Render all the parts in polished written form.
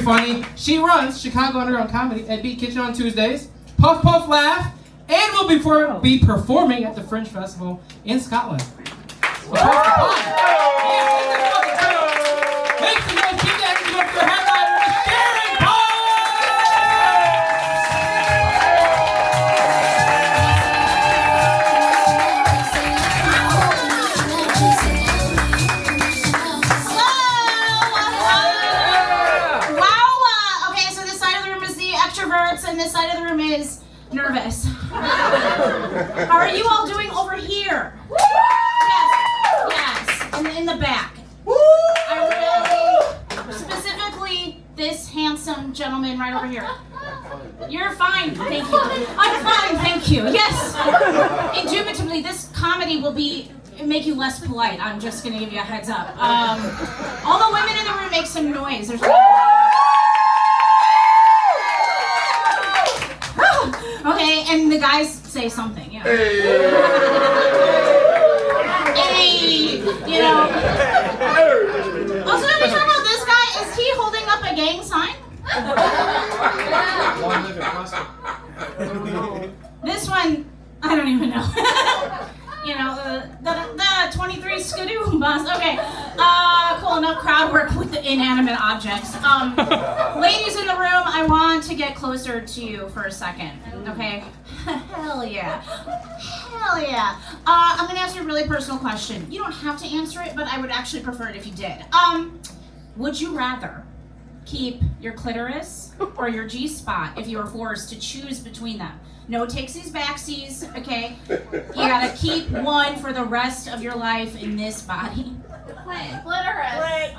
funny. She runs Chicago Underground Comedy at Beat Kitchen on Tuesdays. Puff Puff Laugh, and will be performing at the Fringe Festival in Scotland. Make some noise, keep that energy up for headliner, Sharon Paul! Okay, so this side of the room is the extroverts, and this side of the room is nervous. How are you all doing over here? Yes, in the back. Specifically, this handsome gentleman right over here. You're fine, thank you. I'm fine, thank you. Yes. Indubitably, this comedy will make you less polite. I'm just gonna give you a heads up. All the women in the room make some noise. There's okay, and the guys say something, yeah. Hey, you know. Also, are we talking about this guy? Is he holding up a gang sign? This one, I don't even know. You know, the 23 Skidoo bus. Okay, cool, enough crowd work with the inanimate objects. Ladies in the room, I want to get closer to you for a second, okay? Hell yeah. Hell yeah. I'm gonna ask you a really personal question. You don't have to answer it, but I would actually prefer it if you did. Would you rather keep your clitoris or your G-spot if you were forced to choose between them? No takesies, backsies, okay? You gotta keep one for the rest of your life in this body. Clitoris.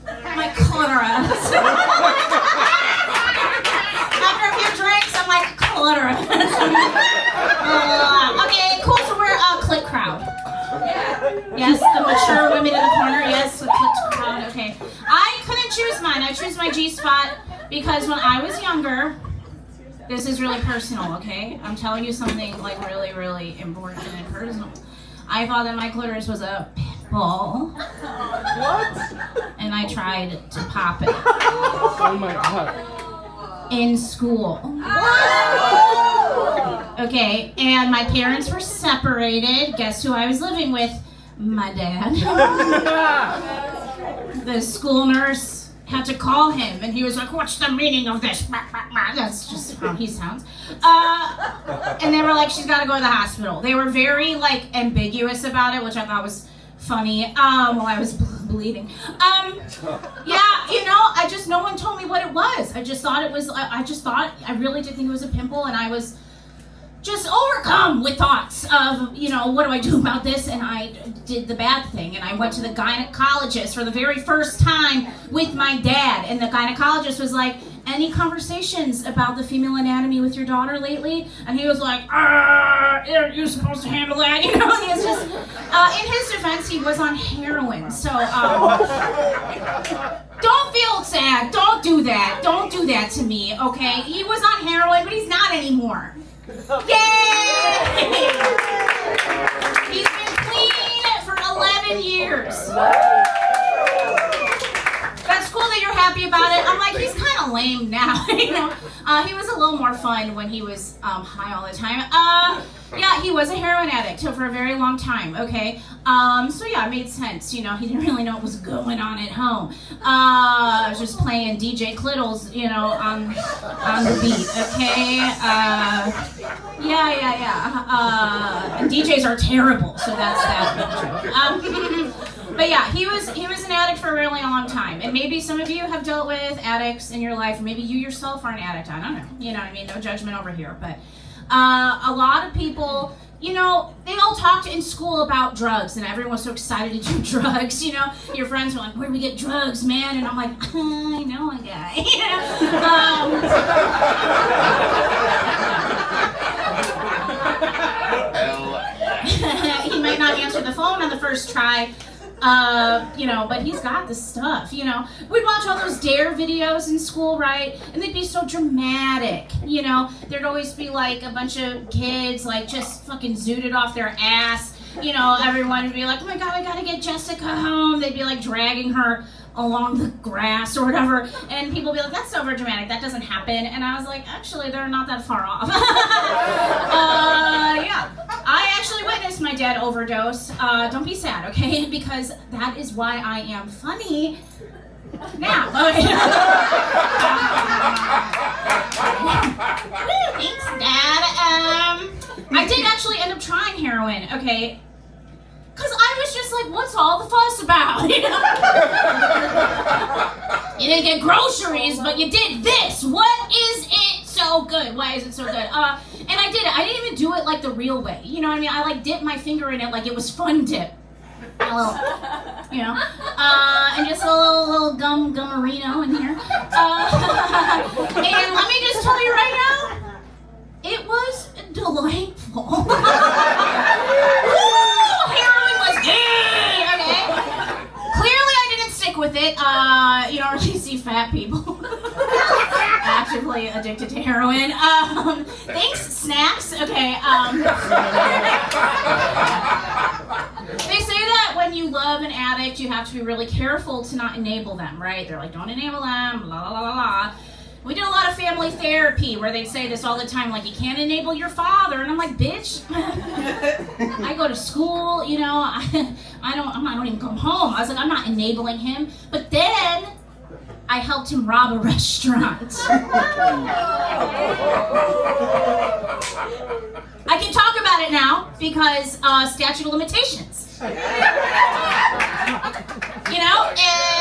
My clitoris. After a few drinks, I'm like, clitoris. Okay, cool, so we're a clit crowd. Yes, the mature women in the corner, yes, a clit crowd, okay. I couldn't choose mine, I chose my G-spot because when I was younger, this is really personal, okay? I'm telling you something like really, really important and personal. I thought that my clitoris was a pit bull. What? And I tried to pop it. Oh my god. In school. Okay, and my parents were separated. Guess who I was living with? My dad. The school nurse had to call him, and he was like, "What's the meaning of this?" That's just how he sounds. And they were like, "She's got to go to the hospital." They were very like ambiguous about it, which I thought was funny. While I was bleeding. Yeah, you know, no one told me what it was. I just thought it was. I really did think it was a pimple, and I was just overcome with thoughts of, you know, what do I do about this? And I did the bad thing, and I went to the gynecologist for the very first time with my dad, and the gynecologist was like, "Any conversations about the female anatomy with your daughter lately?" And he was like, "You're supposed to handle that," you know. And it's just, in his defense, he was on heroin, so don't feel sad. Don't do that. Don't do that to me, okay? He was on heroin, but he's not anymore. Yay! He's been clean for 11 years. That's cool that you're happy about it. I'm like, he's kind of lame now, you know. He was a little more fun when he was high all the time. Yeah, he was a heroin addict for a very long time, okay? So yeah, it made sense, you know. He didn't really know what was going on at home. I was just playing DJ Clittles, you know, on the beat, okay? Yeah. And DJs are terrible, so that's that. But yeah, he was an addict for a really long time. And maybe some of you have dealt with addicts in your life, or maybe you yourself are an addict, I don't know. You know what I mean? No judgment over here. But a lot of people, you know, they all talked in school about drugs, and everyone was so excited to do drugs, you know? Your friends were like, "Where do we get drugs, man?" And I'm like, "I know a guy." He might not answer the phone on the first try. You know, but he's got the stuff, you know. We'd watch all those DARE videos in school, right? And they'd be so dramatic, you know. There'd always be like a bunch of kids like just fucking zooted off their ass. You know, everyone would be like, "Oh my god, I gotta get Jessica home." They'd be like dragging her along the grass or whatever, and people be like, that's so over dramatic, that doesn't happen. And I was like, actually, they're not that far off. Yeah. I actually witnessed my dad overdose. Don't be sad, okay? Because that is why I am funny now. Thanks, Dad. I did actually end up trying heroin, okay? Because I was just like, what's all the fuss about? You know? You didn't get groceries, but you did this. What is it so good? Why is it so good? And I did it. I didn't even do it like the real way. You know what I mean? I like dipped my finger in it like it was fun dip. A little, you know, and just a little gummarino in here. And let me just tell you right now, it was delightful. Heroin was good, okay? Clearly I didn't stick with it. You don't really see fat people actively addicted to heroin. Thanks, snacks. Okay, they say that when you love an addict, you have to be really careful to not enable them, right? They're like, don't enable them, blah, blah, blah, blah. We did a lot of family therapy where they say this all the time, like, you can't enable your father. And I'm like, bitch, I go to school, you know, I don't even come home. I was like, I'm not enabling him. But then I helped him rob a restaurant. I can talk about it now because statute of limitations. You know,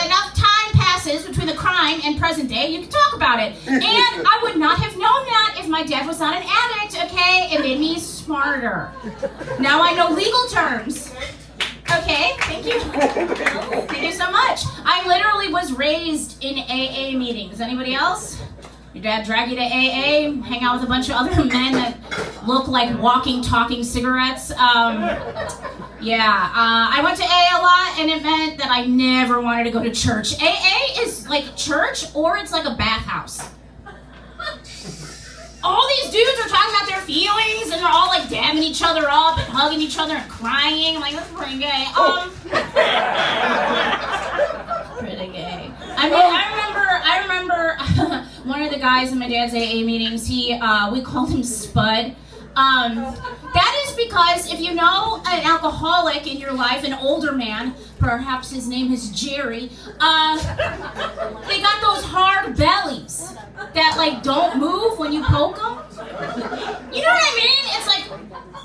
enough time passes between the crime and present day, you can talk about it. And I would not have known that if my dad was not an addict, okay? It made me smarter. Now I know legal terms. Okay, thank you. Thank you so much. I literally was raised in AA meetings. Anybody else? Your dad drag you to AA, hang out with a bunch of other men that look like walking, talking cigarettes. I went to AA a lot, and it meant that I never wanted to go to church. AA is like church, or it's like a bathhouse. All these dudes are talking about their feelings, and they're all like damming each other up and hugging each other and crying. I'm like, that's pretty gay. Pretty gay. I mean, I remember one of the guys in my dad's AA meetings, we called him Spud. That is because if you know an alcoholic in your life, an older man, perhaps his name is Jerry, they got those hard bellies that like don't move when you poke them. You know what I mean? It's like,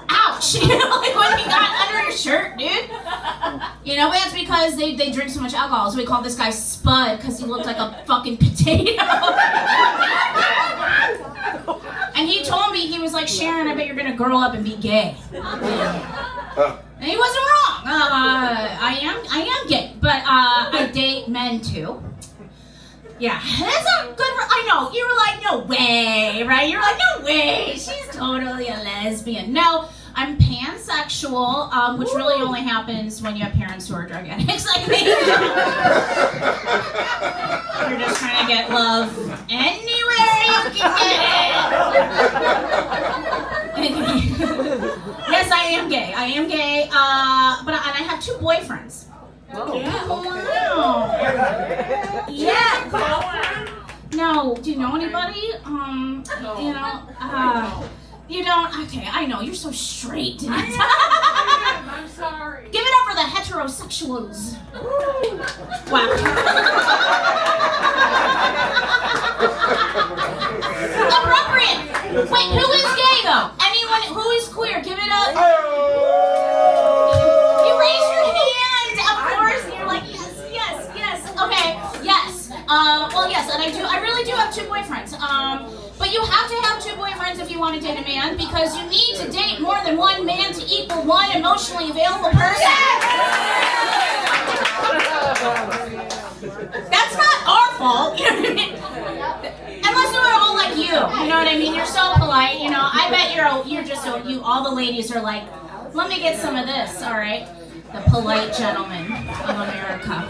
ouch, you know, like when he got under your shirt, dude. You know, but that's because they drink so much alcohol. So we call this guy Spud because he looked like a fucking potato. And he told me, he was like, Sharon, I bet you're gonna grow up and be gay. And he wasn't wrong. I am gay, but I date men too. Yeah, that's a good. I know you were like, no way, right? You're like, no way, she's totally a lesbian. No, I'm pansexual, which really only happens when you have parents who are drug addicts like me. You're just trying to get love anywhere you can get it. Yes, I am gay. I am gay, and I have 2 boyfriends. Oh, Yeah. okay. Wow. Yeah. No. Do you know anybody? You know. You don't. Okay. I know. You're so straight. I'm sorry. Give it up for the heterosexuals. Wow. Appropriate. Wait. Who is gay though? Anyone who is queer? Give it up. You raise your hand. Of course. You're like yes. Okay. Yes. Well, yes, and I really do have 2 boyfriends. But you have to have 2 boyfriends if you want to date a man because you need to date more than 1 man to equal 1 emotionally available person. That's not our fault. You know what I mean? Unless we're all like you. You know what I mean? You're so polite. You know, I bet you're just so you. All the ladies are like, let me get some of this. All right. The polite gentleman of America.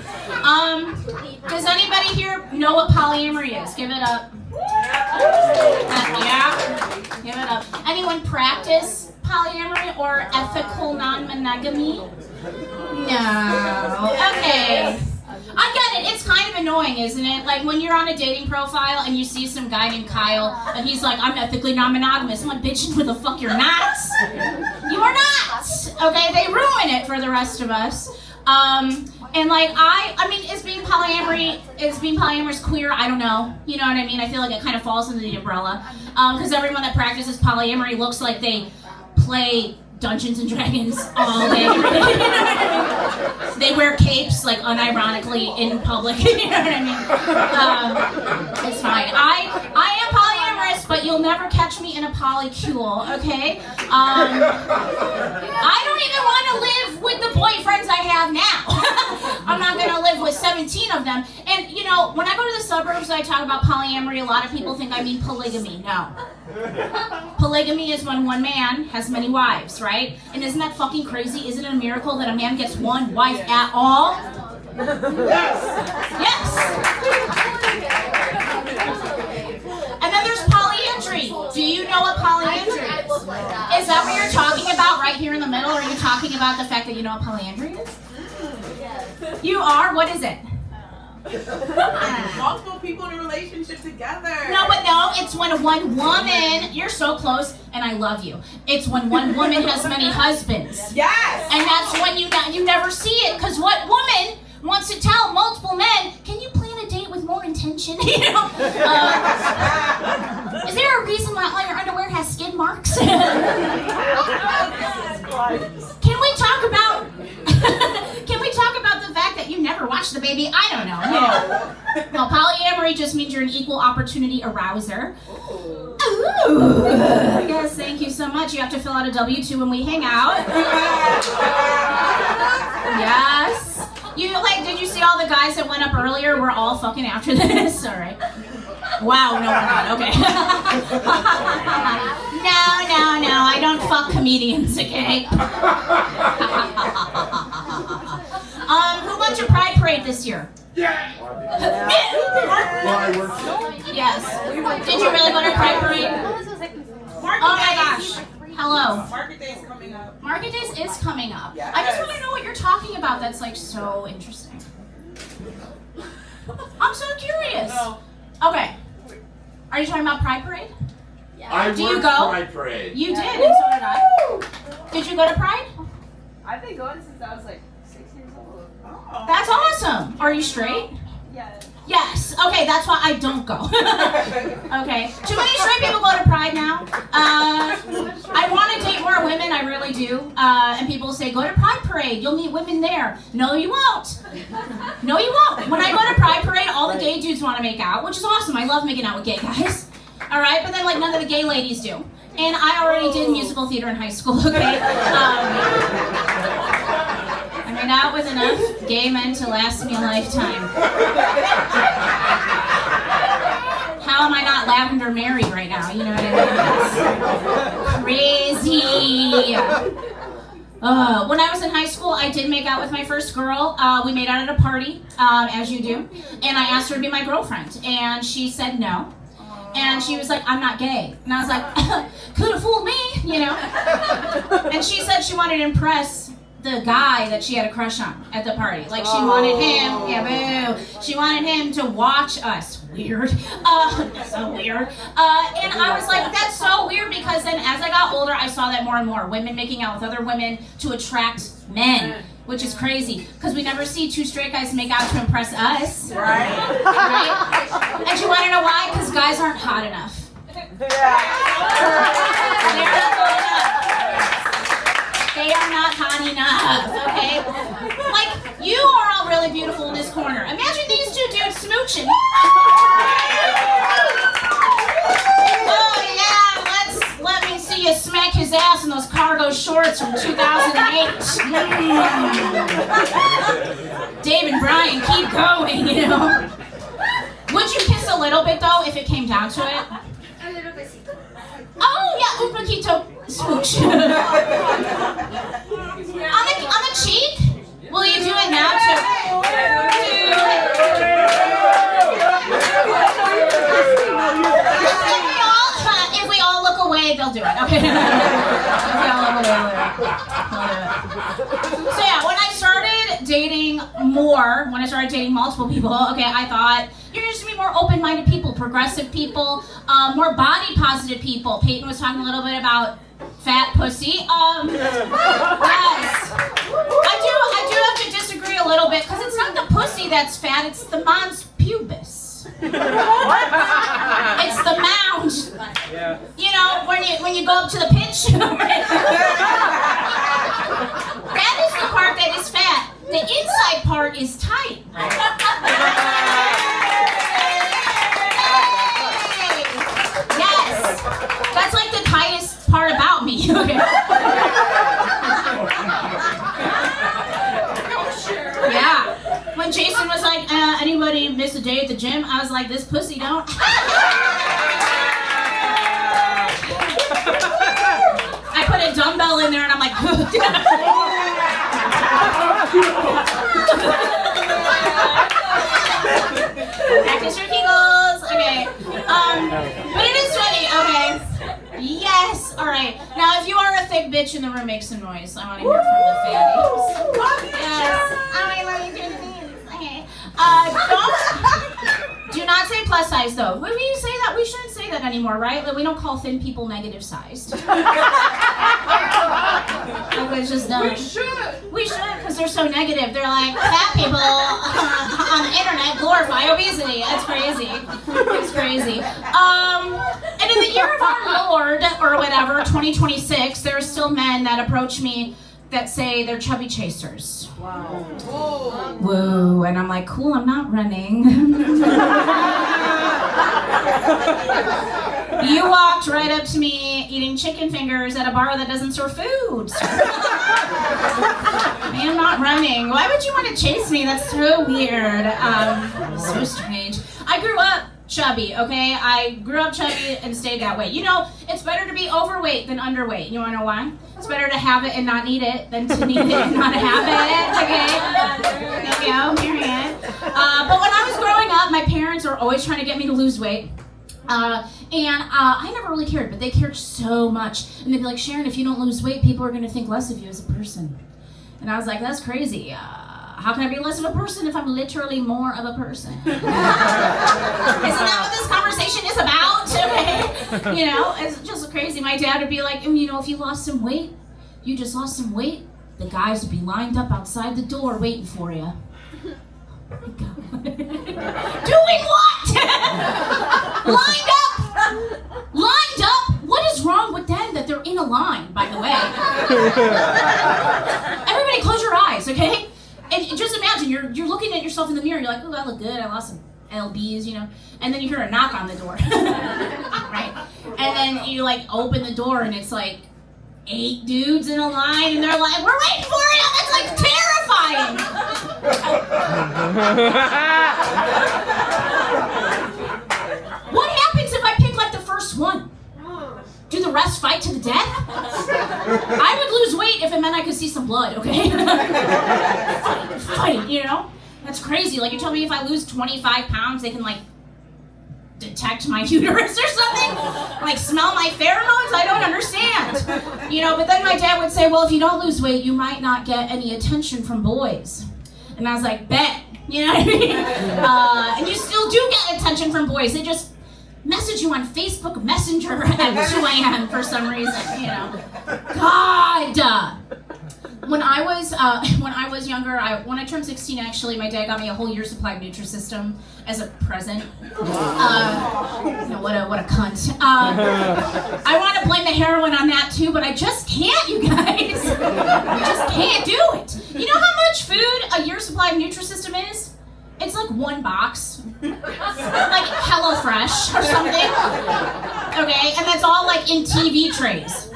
Does anybody here know what polyamory is? Give it up. Yeah. Give it up. Anyone practice polyamory or ethical non-monogamy? No. Okay. I get it. It's kind of annoying, isn't it? Like when you're on a dating profile and you see some guy named Kyle and he's like, I'm ethically non-monogamous. I'm like, bitch, who the fuck you're not? You are not. Okay, they ruin it for the rest of us. And like I mean, is being polyamorous queer? I don't know. You know what I mean? I feel like it kind of falls under the umbrella. Because everyone that practices polyamory looks like they play Dungeons and Dragons all day. They wear capes, like, unironically in public. You know what I mean? It's fine. I am polyamorous, but you'll never catch me in a polycule, okay? I don't even want to live with the boyfriends I have now. I'm not going to live with 17 of them. And, you know, when I go to the suburbs and I talk about polyamory, a lot of people think I mean polygamy. No. Polygamy is when one man has many wives, right? And isn't that fucking crazy? Isn't it a miracle that a man gets one wife at all? Yes. And then there's polyandry. Do you know what polyandry is? Is that what you're talking about right here in the middle? Or are you talking about the fact that you know what polyandry is? You are? What is it? Multiple people in a relationship together. No, but no, it's when one woman, you're so close, and I love you. It's when one woman has many husbands. Yes. And that's when you never see it, because what woman wants to tell multiple men, can you plan a date with more intention? You know? Is there a reason why all your underwear has skid marks? Can we talk about the fact that you never watched the baby? I don't know. You know. No, polyamory just means you're an equal opportunity arouser. Ooh. Yes, thank you so much. You have to fill out a W-2 when we hang out. Yes. Did you see all the guys that went up earlier? We're all fucking after this. All right. Wow, no, we're not. Okay. No. I don't fuck comedians, okay? Who went to Pride Parade this year? Yeah. Yes. Did you really go to Pride Parade? Oh my gosh. Hello. Market Day is coming up. Market Days is coming up. Yes. I just want to know what you're talking about that's like so interesting. I'm so curious. No. Okay. Are you talking about Pride Parade? I Do you worked go? Pride Parade. You did, and so did I. Did you go to Pride? I've been going since I was like 6 years old. Oh. That's awesome. Are you straight? Yeah. Yes. Okay, that's why I don't go. Okay. Too many straight people go to Pride now. I want to date more women, I really do. And people say, go to Pride Parade, you'll meet women there. No, you won't. No, you won't. When I go to Pride Parade, all the gay dudes want to make out, which is awesome. I love making out with gay guys. All right, but then like none of the gay ladies do. And I already did musical theater in high school, okay? I made out with enough gay men to last me a lifetime. How am I not Lavender Mary right now? You know what I mean? Crazy. When I was in high school, I did make out with my first girl. We made out at a party, as you do. And I asked her to be my girlfriend. And she said no. And she was like, I'm not gay. And I was like, could have fooled me, you know? And she said she wanted to impress the guy that she had a crush on at the party. Like, she wanted him, yeah, boo. She wanted him to watch us. Weird. So weird. And I was like, that's so weird, because then as I got older, I saw that more and more. Women making out with other women to attract men. Which is crazy, because we never see two straight guys make out to impress us. Right. Right? And you want to know why? Because guys aren't hot enough. They are not hot enough, okay? Like, you are all really beautiful in this corner. Imagine these two dudes smooching. Oh, yeah, let me see you smack his ass in those cargo shorts from 2008. Dave and Brian, keep going, you know? Would you kiss a little bit, though, if it came down to it? A little bit. Oh, yeah, un poquito smooch. On the cheek? Will you do it now, too? If we all look away, they'll do it. Okay. If we all look away, they'll do it. So yeah, when I started dating more when I started dating multiple people. Okay, I thought you're just gonna be more open-minded people, progressive people, more body-positive people. Peyton was talking a little bit about fat pussy. Yes, I do have to disagree a little bit because it's not the pussy that's fat; it's the mons pubis. It's the mound. Yeah. You know, when you go up to the pitch. That is the part that is fat. The inside part is tight. Yes. That's like the tightest part about me. Okay. Yeah. When Jason was like, anybody miss a day at the gym? I was like, this pussy don't. I put a dumbbell in there and I'm like, practice your kegels. Okay. But it is funny. Okay. Yes. All right. Now, if you are a thick bitch in the room, make some noise. I want to hear from the fatties. Yes. I love you doing these. Okay. Do not say plus size though. When we say that, we shouldn't say that anymore, right? Like, we don't call thin people negative sized. Like, it's just dumb. We should, because they're so negative. They're like, fat people on the internet glorify obesity. That's crazy. It's crazy. And in the year of our Lord, or whatever, 2026, there are still men that approach me that say they're chubby chasers. Wow. Whoa, and I'm like, cool, I'm not running. You walked right up to me eating chicken fingers at a bar that doesn't serve food. I'm not running. Why would you want to chase me? That's so weird. So strange. I grew up chubby, okay? I grew up chubby and stayed that way. You know, it's better to be overweight than underweight. You wanna know why? It's better to have it and not need it than to need it and not have it, okay? There you go, period. But when I was growing up, my parents were always trying to get me to lose weight. I never really cared, but they cared so much. And they'd be like, Sharon, if you don't lose weight, people are gonna think less of you as a person. And I was like, that's crazy. How can I be less of a person if I'm literally more of a person? Isn't that what this conversation is about? Okay. You know, it's just crazy. My dad would be like, you know, if you lost some weight, you just lost some weight, the guys would be lined up outside the door waiting for you. Oh my God. Doing what? Lined up! Lined up? What is wrong with them that they're in a line, by the way? Everybody close your eyes, okay? And just imagine, you're looking at yourself in the mirror, you're like, oh, I look good, I lost some LBs, you know? And then you hear a knock on the door, right? And then you like open the door and it's like 8 dudes in a line and they're like, we're waiting for you! That's like terrifying! What happens if I pick like the first one? Do the rest fight to the death? I would lose weight if it meant I could see some blood, okay? Fight, you know? That's crazy. Like, you're telling me if I lose 25 pounds, they can, like, detect my uterus or something? Like, smell my pheromones? I don't understand. You know, but then my dad would say, well, if you don't lose weight, you might not get any attention from boys. And I was like, bet. You know what I mean? And you still do get attention from boys. They just message you on Facebook Messenger at 2 a.m. for some reason, you know. God! When I was younger, when I turned 16, actually, my dad got me a whole year's supply of Nutrisystem as a present. You know, what a cunt. I want to blame the heroin on that too, but I just can't, you guys. I just can't do it. You know how much food a year's supply of Nutrisystem is? It's like 1 box. Like HelloFresh or something. Okay, and that's all like in TV trays.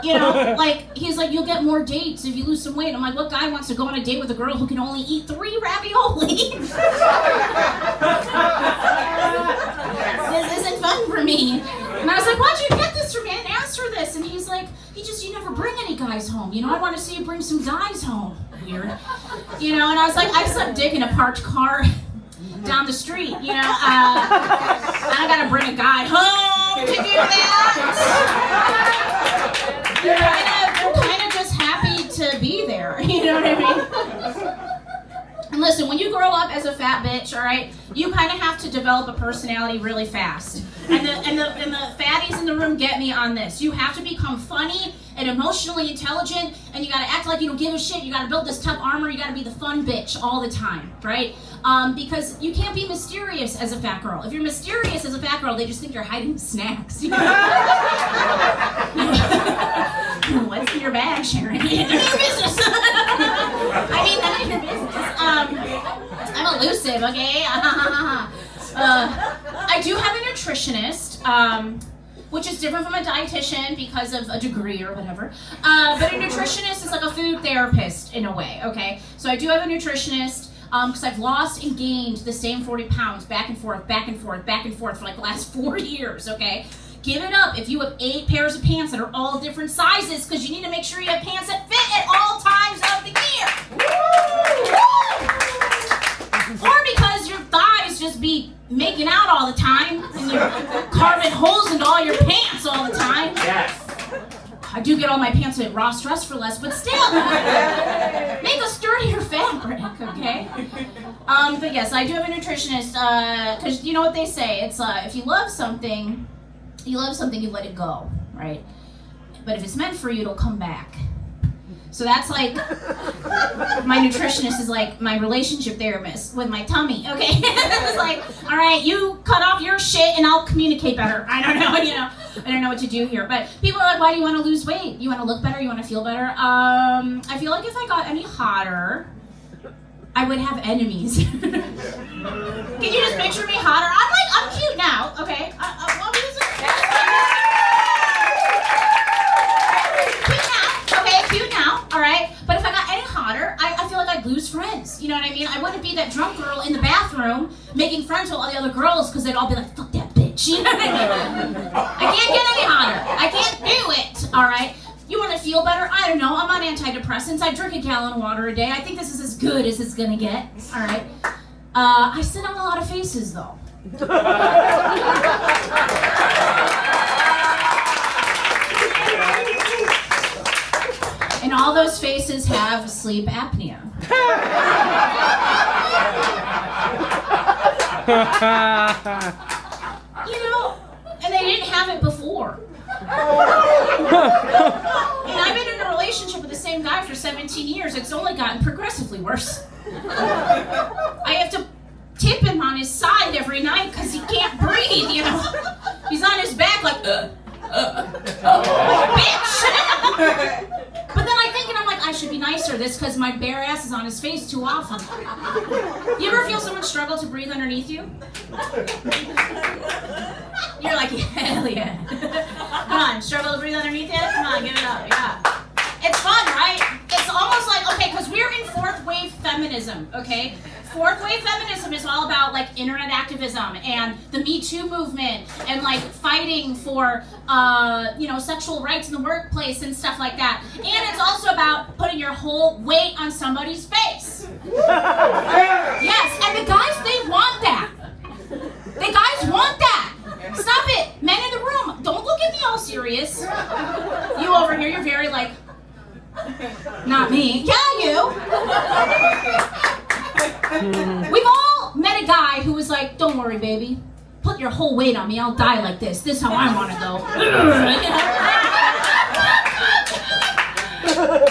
You know, like, he's like, you'll get more dates if you lose some weight. I'm like, what guy wants to go on a date with a girl who can only eat 3 ravioli? This isn't fun for me. And I was like, why'd you get this for me? I didn't ask for this. And he's like, you never bring any guys home. You know, I want to see you bring some guys home. Weird. You know, and I was like, I suck dick in a parked car down the street, you know. I gotta bring a guy home to do that. You're kind of just happy to be there, you know what I mean? Listen, when you grow up as a fat bitch, all right, you kind of have to develop a personality really fast. And the fatties in the room get me on this. You have to become funny and emotionally intelligent, and you gotta act like you don't give a shit. You gotta build this tough armor. You gotta be the fun bitch all the time, right? Because you can't be mysterious as a fat girl. If you're mysterious as a fat girl, they just think you're hiding snacks. What's in your bag, Sharon? None of your business. I mean, none of your business. I'm elusive, okay? I do have a nutritionist, which is different from a dietitian because of a degree or whatever. But a nutritionist is like a food therapist in a way, okay? So I do have a nutritionist because I've lost and gained the same 40 pounds back and forth for like the last 4 years, okay? Give it up if you have 8 pairs of pants that are all different sizes, because you need to make sure you have pants that fit at all times of the year. Or because your thighs just be making out all the time and you're carving holes into all your pants all the time. Yes. I do get all my pants at Ross Dress for Less, but still, make a sturdier fabric, okay? But yes, I do have a nutritionist, because you know what they say, it's if you love something, you let it go, right? But if it's meant for you, it'll come back. So that's like, my nutritionist is like my relationship therapist with my tummy, okay? It's like, all right, you cut off your shit and I'll communicate better. I don't know, I don't know what to do here. But people are like, why do you want to lose weight? You want to look better? You want to feel better? I feel like if I got any hotter, I would have enemies. Can you just picture me hotter? I'm cute now, okay? What was it? Cute now, all right? But if I got any hotter, I feel like I'd lose friends. You know what I mean? I wouldn't be that drunk girl in the bathroom making friends with all the other girls because they'd all be like, fuck that bitch. You know what I mean? I can't get any hotter. I can't do it, all right? You want to feel better? I don't know. I'm on antidepressants. I drink a gallon of water a day. I think this is as good as it's going to get, all right? I sit on a lot of faces, though. And all those faces have sleep apnea. You know, and they didn't have it before. And I've been in a relationship with the same guy for 17 years. It's only gotten progressively worse. I have to tip him on his side every night because he can't breathe, you know. He's on his back like, bitch! But then I think, and I'm like, I should be nicer. This because my bare ass is on his face too often. You ever feel someone struggle to breathe underneath you? You're like, hell yeah. Come on, struggle to breathe underneath you? Come on, give it up, yeah. It's fun, right? It's almost like, okay, because we're in 4th wave feminism, okay? 4th wave feminism is all about like internet activism and the Me Too movement and like fighting for, sexual rights in the workplace and stuff like that. And it's also about putting your whole weight on somebody's face. Yes, and the guys, they want that. The guys want that. Stop it. Men in the room, don't look at me all serious. You over here, you're very like, not me. Yeah, you. We've all met a guy who was like, don't worry, baby. Put your whole weight on me. I'll die like this. This is how I want to go.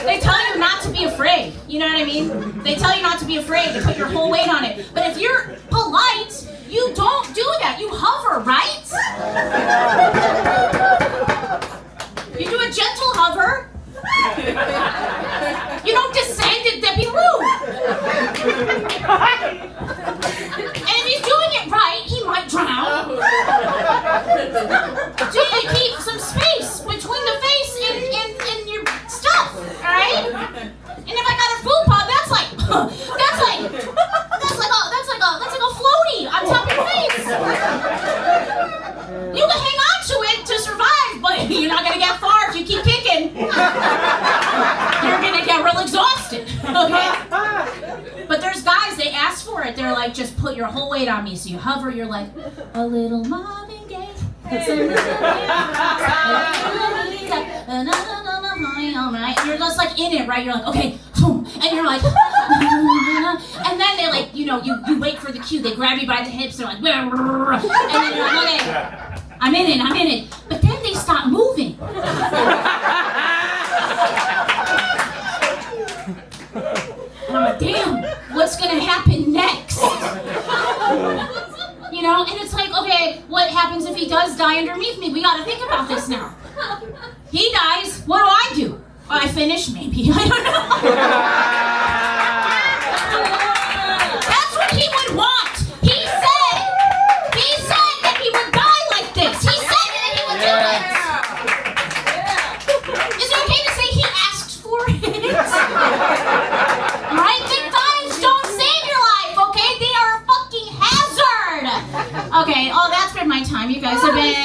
They tell you not to be afraid. You know what I mean? They tell you not to be afraid to put your whole weight on it. But if you're polite, you don't do that. You hover, right? You do a gentle hover. You don't descend and then be rude. And if he's doing it right, he might drown. So you keep some space between the face and your stuff, alright? And if I got a food pod, that's like a floaty on top of your face. You can hang on to it to survive, but you're not gonna get far if you keep kicking. You're gonna get real exhausted, okay? But there's guys, they ask for it. They're like, just put your whole weight on me. So you hover, you're like, a little Marvin Gaye. And you're just like in it, right? You're like, okay, and you're like, And then they like, you wait for the cue. They grab you by the hips. They're like, and then you're like, okay, I'm in it. But then they stop moving. And I'm like, damn, what's gonna happen next? And it's like, okay, what happens if he does die underneath me? We gotta think about this now. He dies, what do? I finish, maybe. I don't know. That's what he would want. He said that he would die like this. He said that he would do this. Is it okay to say he asked for it? Right? Big thighs don't save your life, okay? They are a fucking hazard. Okay, that's been my time. You guys have been